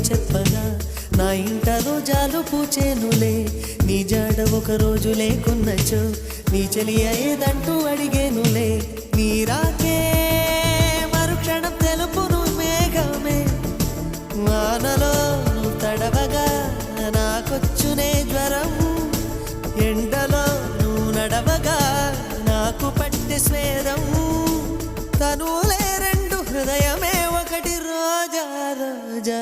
చెప్పగా నా ఇంట రోజాలు పూచేనులే నీ జాడ ఒక రోజు లేకున్నచో నీ చెలియ ఏదంటూ అడిగేనులే నీ రాకే మరుక్షణం తెలుపును మేఘమే వానలో నువ్వు తడవగా నాకొచ్చునే జ్వరం ఎండలో నువ్వు నడవగా నాకు పట్టె స్వేదం తనులే రెండు హృదయమే ఒకటి రోజా రోజా